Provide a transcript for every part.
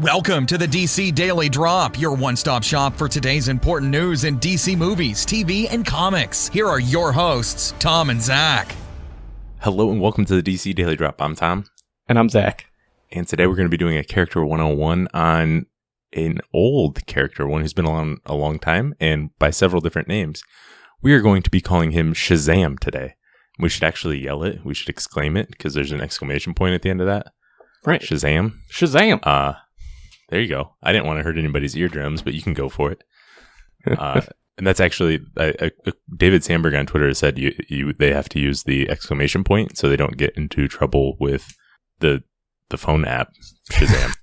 Welcome to the DC Daily Drop, your one-stop shop for today's important news in DC movies, TV, and comics. Here are your hosts, Tom and Zach. Hello and welcome to the DC Daily Drop. I'm Tom. And I'm Zach. And today we're going to be doing a character 101 on an old character, one who's been around a long time and by several different names. We are going to be calling him Shazam today. We should actually yell it. We should exclaim it because there's an exclamation point at the end of that. Right. Shazam. Shazam. There you go. I didn't want to hurt anybody's eardrums, but you can go for it. And that's actually, David Sandberg on Twitter said they have to use the exclamation point so they don't get into trouble with the phone app, Shazam,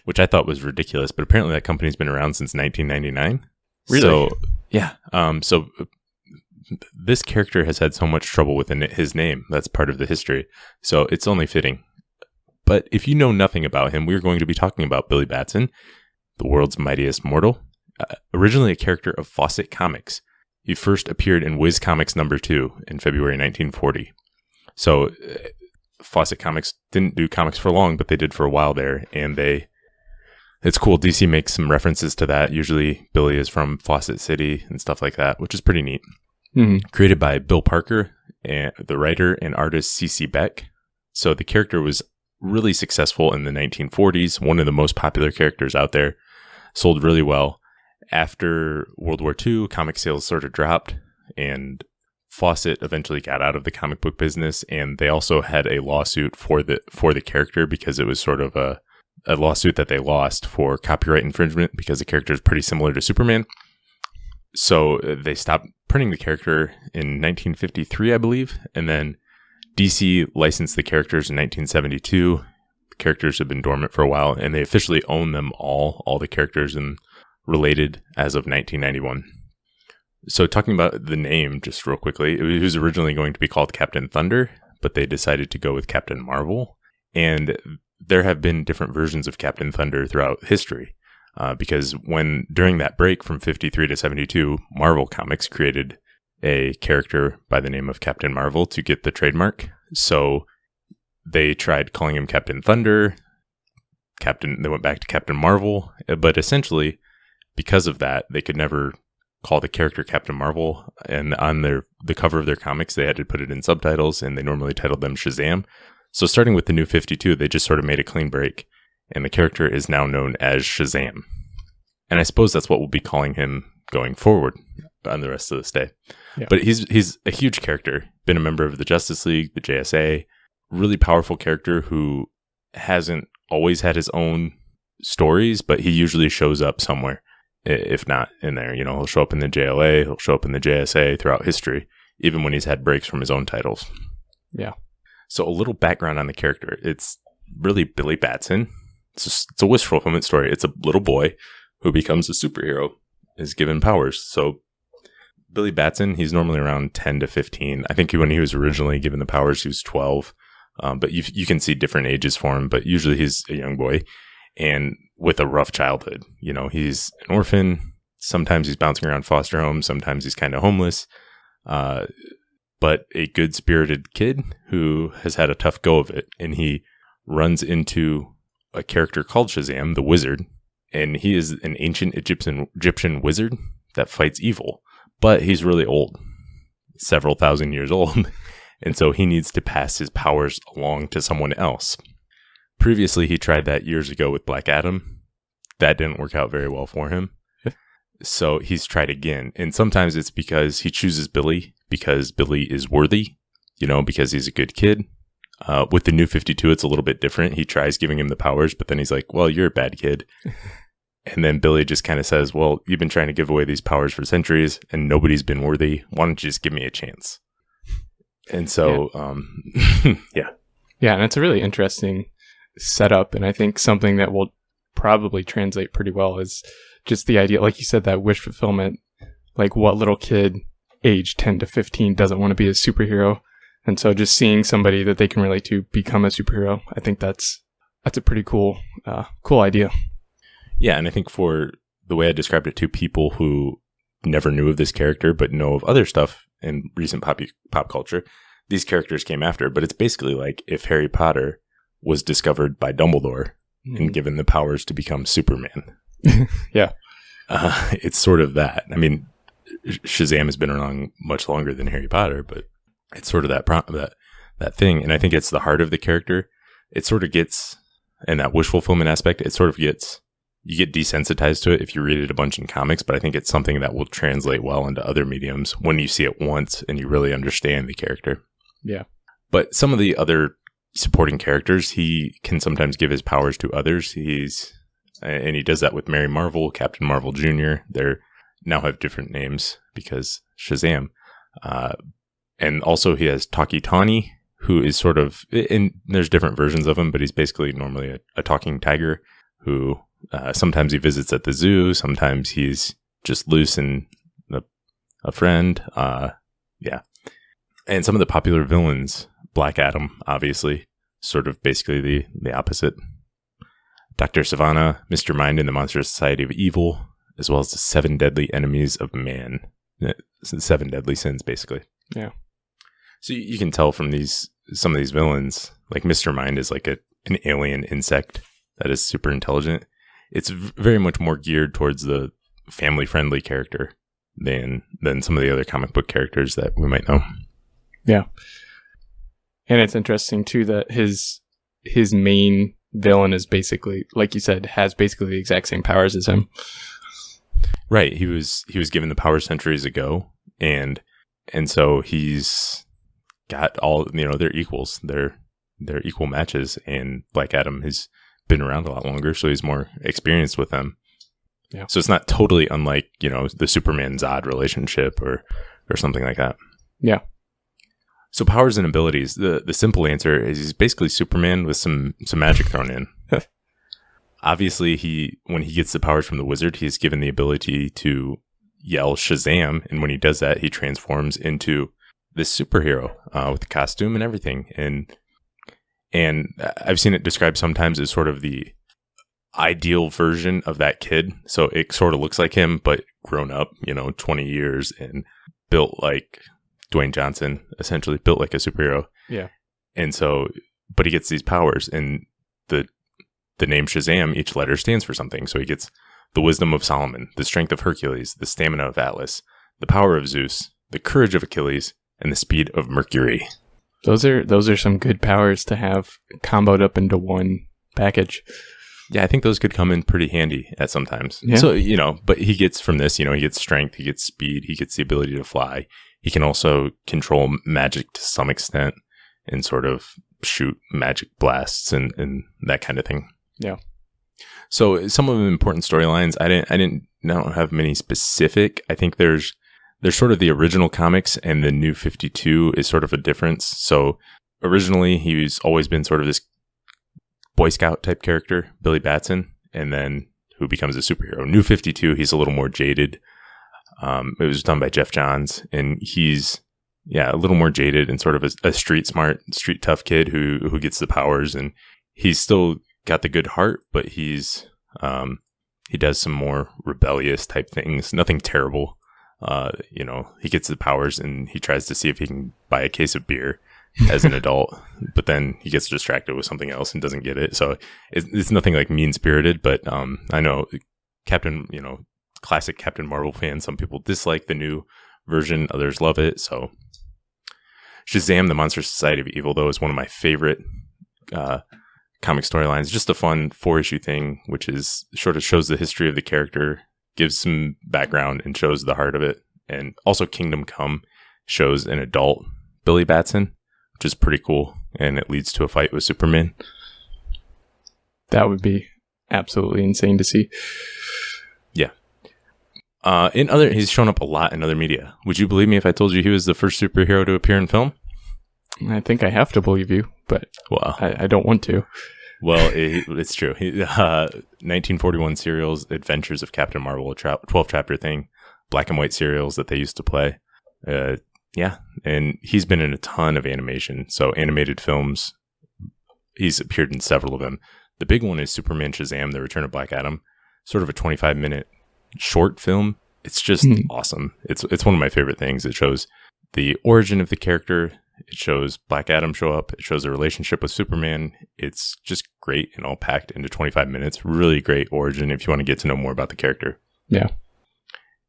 which I thought was ridiculous. But apparently that company's been around since 1999. Really? So, yeah. So this character has had so much trouble with his name. That's part of the history. So it's only fitting. But if you know nothing about him, we're going to be talking about Billy Batson, the world's mightiest mortal. Originally a character of Fawcett Comics. He first appeared in Whiz Comics #2 in February 1940. So Fawcett Comics didn't do comics for long, but they did for a while there. And it's cool. DC makes some references to that. Usually Billy is from Fawcett City and stuff like that, which is pretty neat. Mm-hmm. Created by Bill Parker, and the writer and artist C.C. Beck. So the character was really successful in the 1940s, one of the most popular characters out there, sold really well. After World War II, comic sales sort of dropped, and Fawcett eventually got out of the comic book business, and they also had a lawsuit for the character because it was sort of a lawsuit that they lost for copyright infringement because the character is pretty similar to Superman. So they stopped printing the character in 1953, I believe, and then DC licensed the characters in 1972. The characters have been dormant for a while, and they officially own them all the characters and related as of 1991. So talking about the name just real quickly, it was originally going to be called Captain Thunder, but they decided to go with Captain Marvel. And there have been different versions of Captain Thunder throughout history. Because during that break from 53 to 72, Marvel Comics created a character by the name of Captain Marvel to get the trademark. So they tried calling him Captain Thunder. They went back to Captain Marvel, but essentially because of that, they could never call the character Captain Marvel, and on the cover of their comics, they had to put it in subtitles, and they normally titled them Shazam. So starting with the new 52, they just sort of made a clean break, and the character is now known as Shazam. And I suppose that's what we'll be calling him going forward on the rest of this day. Yeah. But he's a huge character, been a member of the Justice League, the JSA, really powerful character who hasn't always had his own stories, but he usually shows up somewhere, if not in there. You know, he'll show up in the JLA, he'll show up in the JSA throughout history, even when he's had breaks from his own titles. Yeah. So a little background on the character. It's really Billy Batson. It's a wish fulfillment story. It's a little boy who becomes a superhero, is given powers. So Billy Batson, he's normally around 10 to 15. I think when he was originally given the powers, he was 12. But you can see different ages for him, but usually he's a young boy and with a rough childhood. You know, he's an orphan. Sometimes he's bouncing around foster homes. Sometimes he's kind of homeless. But a good-spirited kid who has had a tough go of it. And he runs into a character called Shazam, the wizard. And he is an ancient Egyptian wizard that fights evil. But he's really old, several thousand years old, and so he needs to pass his powers along to someone else. Previously, he tried that years ago with Black Adam. That didn't work out very well for him. So he's tried again, and sometimes it's because he chooses Billy because Billy is worthy, you know, because he's a good kid. With the new 52, it's a little bit different. He tries giving him the powers, but then he's like, well, you're a bad kid. And then Billy just kind of says, well, you've been trying to give away these powers for centuries and nobody's been worthy. Why don't you just give me a chance? And so, yeah. Yeah, and it's a really interesting setup. And I think something that will probably translate pretty well is just the idea, like you said, that wish fulfillment. Like what little kid age 10 to 15 doesn't want to be a superhero? And so just seeing somebody that they can relate to become a superhero, I think that's a pretty cool idea. Yeah, and I think for the way I described it to people who never knew of this character but know of other stuff in recent pop culture, these characters came after. But it's basically like if Harry Potter was discovered by Dumbledore and given the powers to become Superman. Yeah. It's sort of that. I mean, Shazam has been around much longer than Harry Potter, but it's sort of that thing. And I think it's the heart of the character. It sort of gets, and that wish fulfillment aspect, it sort of gets, you get desensitized to it if you read it a bunch in comics, but I think it's something that will translate well into other mediums when you see it once and you really understand the character. Yeah. But some of the other supporting characters, he can sometimes give his powers to others. And he does that with Mary Marvel, Captain Marvel Jr. They now have different names because Shazam. And also he has Taki Tani, who is sort of, and there's different versions of him, but he's basically normally a talking tiger who sometimes he visits at the zoo. Sometimes he's just loose and a friend. Yeah. And some of the popular villains, Black Adam, obviously, sort of basically the opposite. Dr. Savannah, Mr. Mind and the Monstrous Society of Evil, as well as the 7 deadly enemies of man. 7 deadly sins, basically. Yeah. So you can tell from some of these villains, like Mr. Mind is like an alien insect that is super intelligent. It's very much more geared towards the family-friendly character than some of the other comic book characters that we might know. Yeah. And it's interesting, too, that his main villain is basically, like you said, has basically the exact same powers as him. Right. He was given the power centuries ago, and so he's got all, they're equals. They're equal matches, and Black Adam has been around a lot longer, so he's more experienced with them. Yeah. So it's not totally unlike, the Superman Zod relationship or something like that. Yeah. So powers and abilities, the simple answer is he's basically Superman with some magic thrown in. Obviously, when he gets the powers from the wizard, he's given the ability to yell Shazam, and when he does that, he transforms into this superhero with the costume and everything. And I've seen it described sometimes as sort of the ideal version of that kid. So it sort of looks like him, but grown up, 20 years and built like Dwayne Johnson, essentially built like a superhero. Yeah. And so, but he gets these powers, and the name Shazam, each letter stands for something. So he gets the wisdom of Solomon, the strength of Hercules, the stamina of Atlas, the power of Zeus, the courage of Achilles, and the speed of Mercury. Those are some good powers to have comboed up into one package. Yeah, I think those could come in pretty handy at sometimes. Yeah. So, but he gets from this, he gets strength, he gets speed, he gets the ability to fly. He can also control magic to some extent and sort of shoot magic blasts and that kind of thing. Yeah. So some of the important storylines, I don't have many specific. I think there's sort of the original comics, and the New 52 is sort of a difference. So originally he's always been sort of this Boy Scout type character, Billy Batson, and then who becomes a superhero. New 52, he's a little more jaded. It was done by Jeff Johns, and he's a little more jaded and sort of a street smart, street tough kid who gets the powers, and he's still got the good heart, but he does some more rebellious type things. Nothing terrible. He gets the powers and he tries to see if he can buy a case of beer as an adult, but then he gets distracted with something else and doesn't get it. So it's nothing like mean spirited, but I know classic Captain Marvel fans, some people dislike the new version, others love it. So Shazam, the Monstrous Society of Evil, though, is one of my favorite comic storylines. Just a fun 4-issue thing, which is sort of shows the history of the character, gives some background, and shows the heart of it. And also Kingdom Come shows an adult Billy Batson, which is pretty cool, and it leads to a fight with Superman. That would be absolutely insane to see. Yeah. He's shown up a lot in other media. Would you believe me if I told you he was the first superhero to appear in film? I think I have to believe you, but I don't want to. Well, it's true. 1941 serials, Adventures of Captain Marvel, a 12-chapter thing, black and white serials that they used to play. And he's been in a ton of animation. So animated films, he's appeared in several of them. The big one is Superman Shazam, The Return of Black Adam, sort of a 25-minute short film. It's just awesome. It's one of my favorite things. It shows the origin of the character, It shows Black Adam show up. It shows a relationship with Superman. It's just great and all packed into 25 minutes. Really great origin if you want to get to know more about the character. Yeah.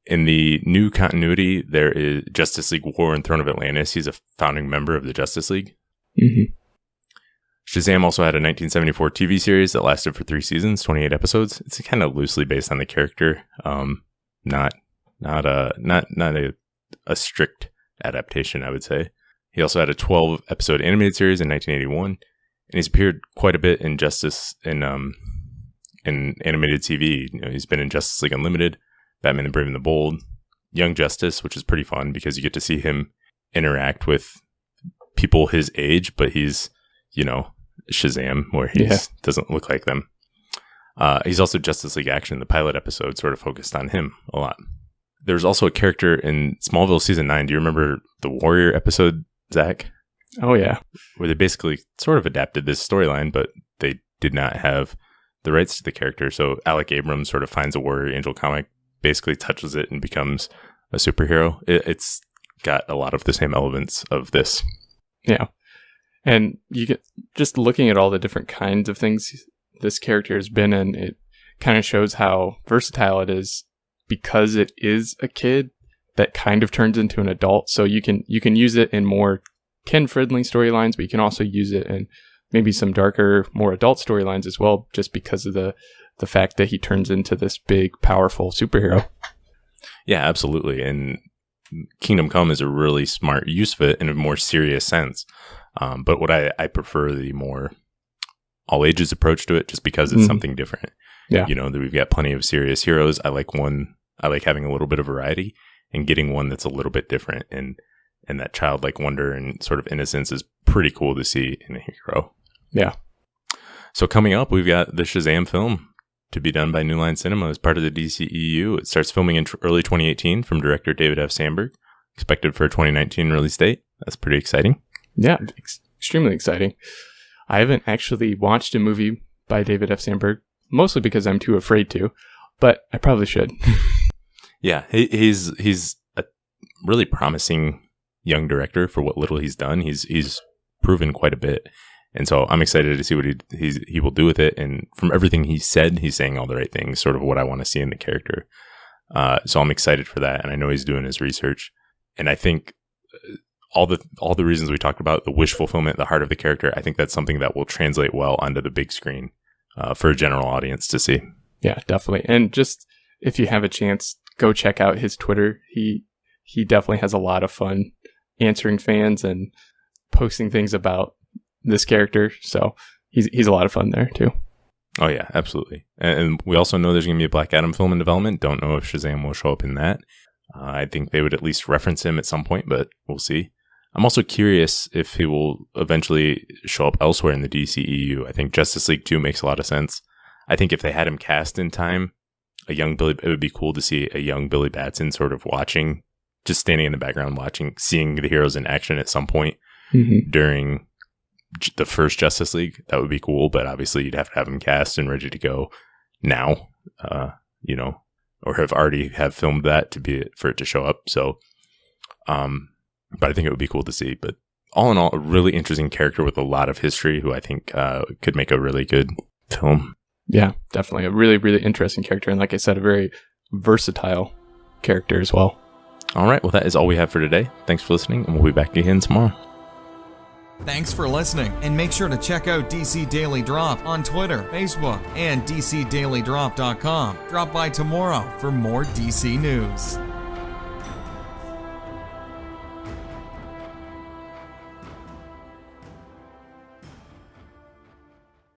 In the new continuity, there is Justice League War and Throne of Atlantis. He's a founding member of the Justice League. Mm-hmm. Shazam also had a 1974 TV series that lasted for 3 seasons, 28 episodes. It's kind of loosely based on the character, not a strict adaptation, I would say. He also had a 12-episode animated series in 1981, and he's appeared quite a bit in Justice in animated TV. You know, he's been in Justice League Unlimited, Batman the Brave and the Bold, Young Justice, which is pretty fun because you get to see him interact with people his age, but he's, you know, Shazam, where he doesn't look like them. He's also Justice League Action. The pilot episode sort of focused on him a lot. There's also a character in Smallville Season 9. Do you remember the Warrior episode, Zach? Oh, yeah. Where they basically sort of adapted this storyline, but they did not have the rights to the character. So Alec Abrams sort of finds a Warrior Angel comic, basically touches it, and becomes a superhero. It's got a lot of the same elements of this. Yeah. And you get just looking at all the different kinds of things this character has been in, it kind of shows how versatile it is because it is a kid that kind of turns into an adult. So you can use it in more kid-friendly storylines, but you can also use it in maybe some darker, more adult storylines as well, just because of the fact that he turns into this big, powerful superhero. Yeah, absolutely. And Kingdom Come is a really smart use of it in a more serious sense. But what I prefer the more all ages approach to it, just because it's something different. Yeah. You know, we've got plenty of serious heroes. I like having a little bit of variety and getting one that's a little bit different. And that childlike wonder and sort of innocence is pretty cool to see in a hero. Yeah. So coming up, we've got the Shazam film to be done by New Line Cinema as part of the DCEU. It starts filming in early 2018 from director David F. Sandberg, expected for a 2019 release date. That's pretty exciting. Yeah, extremely exciting. I haven't actually watched a movie by David F. Sandberg, mostly because I'm too afraid to, but I probably should. Yeah, he's a really promising young director for what little he's done. He's proven quite a bit. And so I'm excited to see what he will do with it. And from everything he said, he's saying all the right things, sort of what I want to see in the character. So I'm excited for that. And I know he's doing his research. And I think all the reasons we talked about, the wish fulfillment, the heart of the character, I think that's something that will translate well onto the big screen for a general audience to see. Yeah, definitely. And just if you have a chance, go check out his Twitter. He definitely has a lot of fun answering fans and posting things about this character. So he's a lot of fun there too. Oh yeah, absolutely. And we also know there's going to be a Black Adam film in development. Don't know if Shazam will show up in that. I think they would at least reference him at some point, but we'll see. I'm also curious if he will eventually show up elsewhere in the DCEU. I think Justice League 2 makes a lot of sense. I think if they had him cast in time, it would be cool to see a young Billy Batson sort of watching, just standing in the background watching, seeing the heroes in action at some point during the first Justice League. That would be cool, but obviously you'd have to have him cast and ready to go now, or have filmed that for it to show up. So, but I think it would be cool to see. But all in all, a really interesting character with a lot of history who I think could make a really good film. Yeah, definitely. A really, really interesting character. And like I said, a very versatile character as well. All right. Well, that is all we have for today. Thanks for listening, and we'll be back again tomorrow. Thanks for listening, and make sure to check out DC Daily Drop on Twitter, Facebook, and DCDailyDrop.com. Drop by tomorrow for more DC news.